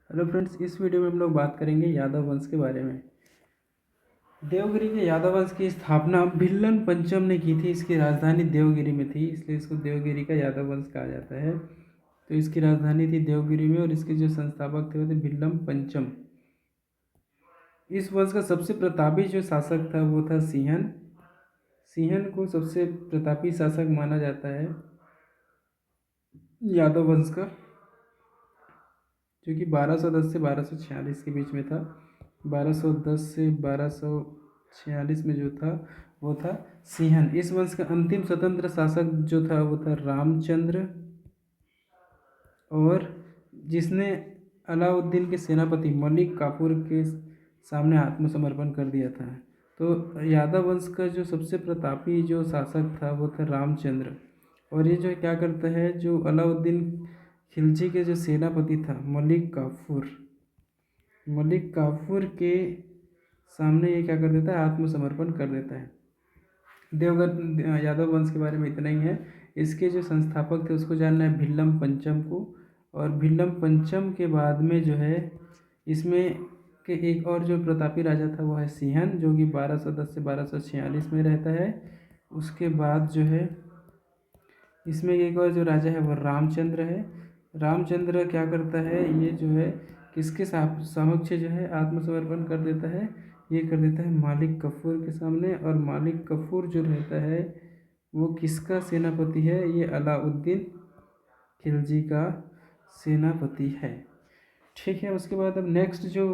Hello friends, इस video में हम लोग बात करेंगे यादव वंश के बारे में। देवगिरी के यादव वंश की स्थापना भिल्लन पंचम ने की थी। इसकी राजधानी देवगिरी में थी, इसलिए इसको देवगिरी का यादव वंश कहा जाता है। तो इसकी राजधानी थी देवगिरी में और इसके जो संस्थापक थे वो थे भिल्लम पंचम। इस वंश का सबसे प्रतापी जो शासक था वो था सिंहन। सिंहन को सबसे प्रतापी शासक माना जाता है यादव वंश का, जो कि 1210 से 1246 के बीच में था। 1210 से 1246 में जो था वो था सिंहन। इस वंश का अंतिम स्वतंत्र शासक जो था वो था रामचंद्र, और जिसने अलाउद्दीन के सेनापति मलिक काफूर के सामने आत्मसमर्पण कर दिया था। तो यादव वंश का जो सबसे प्रतापी जो शासक था वो था रामचंद्र। और ये जो क्या करता है, जो अलाउद्दीन खिलजी के जो सेनापति था मलिक काफूर के सामने ये क्या कर देता है, आत्मसमर्पण कर देता है। देवगढ़ यादव वंश के बारे में इतना ही है। इसके जो संस्थापक थे उसको जानना है भिल्लम पंचम को। और भिल्लम पंचम के बाद में जो है इसमें के एक और जो प्रतापी राजा था वो है सिंहन, जो कि 1210 से 1246 में रहता है। उसके बाद जो है इसमें एक और जो राजा है वो रामचंद्र है। रामचंद्र क्या करता है, ये जो है किसके समक्ष जो है आत्मसमर्पण कर देता है, ये कर देता है मालिक कफूर के सामने। और मालिक कफूर जो रहता है वो किसका सेनापति है, ये अलाउद्दीन खिलजी का सेनापति है। ठीक है, उसके बाद अब नेक्स्ट जो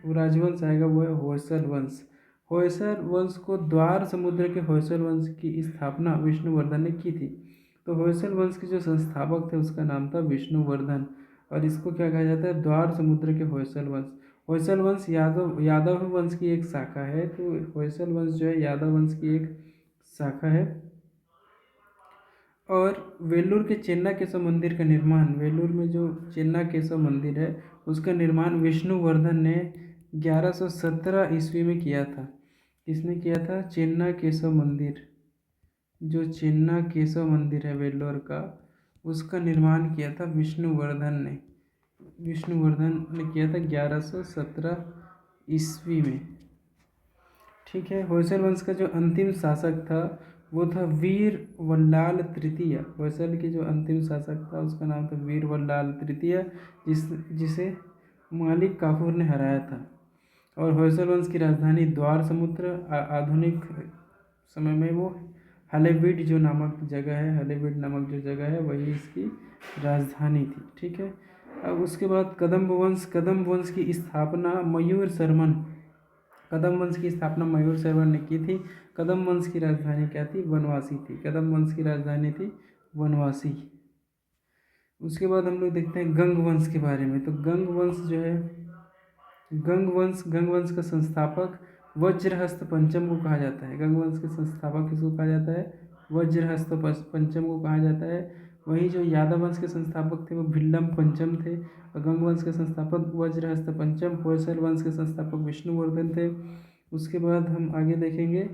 राजवंश आएगा वो है होयसल वंश। होयसल वंश को द्वार समुद्र के होयसल वंश की स्थापना विष्णुवर्धन ने की थी। तो होयसल वंश के जो संस्थापक थे उसका नाम था विष्णुवर्धन, और इसको क्या कहा जाता है, द्वार समुद्र के होयसल वंश। होयसल वंश यादव वंश की एक शाखा है। तो होयसल वंश जो है यादव वंश की एक शाखा है। और वेलूर के चेन्ना केशव मंदिर का निर्माण, वेलूर में जो चेन्ना केशव मंदिर है उसका निर्माण विष्णुवर्धन ने 1117 ईस्वी में किया था। किसने किया था, चेन्ना केशव मंदिर, जो चेन्ना केशव मंदिर है वेल्लोर का, उसका निर्माण किया था विष्णुवर्धन ने किया था 1117 ईस्वी में। ठीक है, होयसल वंश का जो अंतिम शासक था वो था वीर वल्लाल तृतीय। होयसल के जो अंतिम शासक था उसका नाम था वीर वल्लाल तृतीय, जिसे मालिक काफूर ने हराया था। और होयसल वंश की राजधानी द्वार समुद्र, आधुनिक समय में वो हलेबीड जो नामक जगह है, हलेबीड नामक जो जगह है वही इसकी राजधानी थी। ठीक है, अब उसके बाद कदम्ब वंश की स्थापना मयूर शर्मन, कदम वंश की स्थापना मयूर शर्मन ने की थी। कदम वंश की राजधानी क्या थी, वनवासी थी। कदम वंश की राजधानी थी वनवासी। उसके बाद हम लोग देखते हैं गंग वंश के बारे में। तो गंग वंश जो है, गंग वंश का संस्थापक वज्रहस्त पंचम को कहा जाता है। गंग वंश के संस्थापक किसको कहा जाता है, वज्रहस्त पंचम को कहा जाता है। वहीं जो यादव वंश के संस्थापक थे वो भिल्लम पंचम थे, और गंग वंश के संस्थापक वज्रहस्त पंचम। होयसल वंश के संस्थापक विष्णुवर्धन थे। उसके बाद हम आगे देखेंगे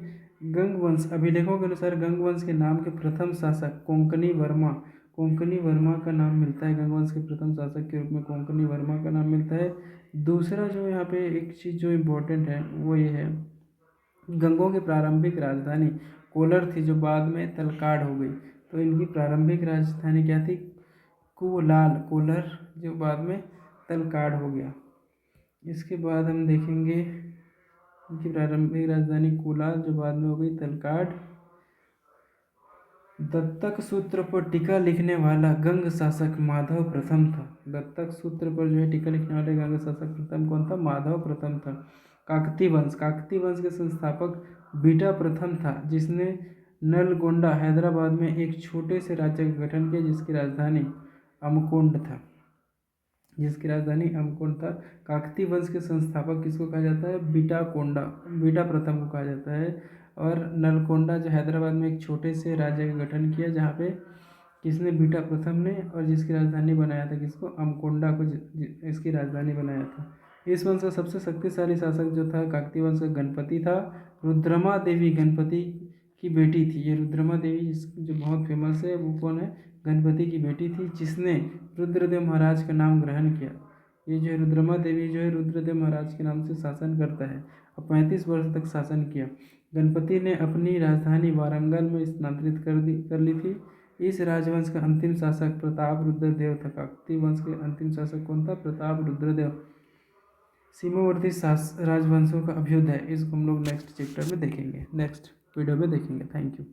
गंग वंश। अभिलेखों के अनुसार गंग वंश के नाम के प्रथम शासक कोंकणी वर्मा का नाम मिलता है। गंग वंश के प्रथम शासक के रूप में कोंकणी वर्मा का नाम मिलता है। दूसरा जो यहाँ पे एक चीज़ जो इम्पोर्टेंट है वो ये है, गंगों की प्रारंभिक राजधानी कोलर थी, जो बाद में तलकाड हो गई। तो इनकी प्रारंभिक राजधानी क्या थी, कोलर, जो बाद में तलकाड हो गया। इसके बाद हम देखेंगे इनकी प्रारंभिक राजधानी कोलार, जो बाद में हो गई तलकाड। दत्तक सूत्र पर टीका लिखने वाला गंग शासक माधव प्रथम था। दत्तक सूत्र पर जो है टीका लिखने वाले गंग शासक प्रथम कौन था, माधव प्रथम था। काकती वंश के संस्थापक बीटा प्रथम था, जिसने नलगोंडा हैदराबाद में एक छोटे से राज्य का गठन किया, जिसकी राजधानी अमकोंड था। काकती वंश के संस्थापक किसको कहा जाता है, बीटा प्रथम को कहा जाता है। और नलकोंडा जो हैदराबाद में एक छोटे से राज्य का गठन किया, जहाँ पे किसने, बीटा प्रथम ने, और जिसकी राजधानी बनाया था किसको, अमकोंडा को इसकी राजधानी बनाया था। इस वंश का सबसे शक्तिशाली शासक जो था काकती वंश का गणपति था। रुद्रमा देवी गणपति की बेटी थी। ये रुद्रमा देवी जो बहुत फेमस है वो कौन है, गणपति की बेटी थी, जिसने रुद्रदेव महाराज का नाम ग्रहण किया। ये जो है रुद्रमा देवी जो है रुद्रदेव महाराज के नाम से शासन करता है और 35 वर्ष तक शासन किया। गणपति ने अपनी राजधानी वारंगल में स्थानांतरित कर ली थी। इस राजवंश का अंतिम शासक प्रताप रुद्रदेव था। काकतीय वंश के अंतिम शासक कौन था? प्रताप रुद्रदेव। सीमावर्ती राजवंशों का अभ्युदय, इसको हम लोग नेक्स्ट चैप्टर में देखेंगे, नेक्स्ट वीडियो में देखेंगे। Thank you.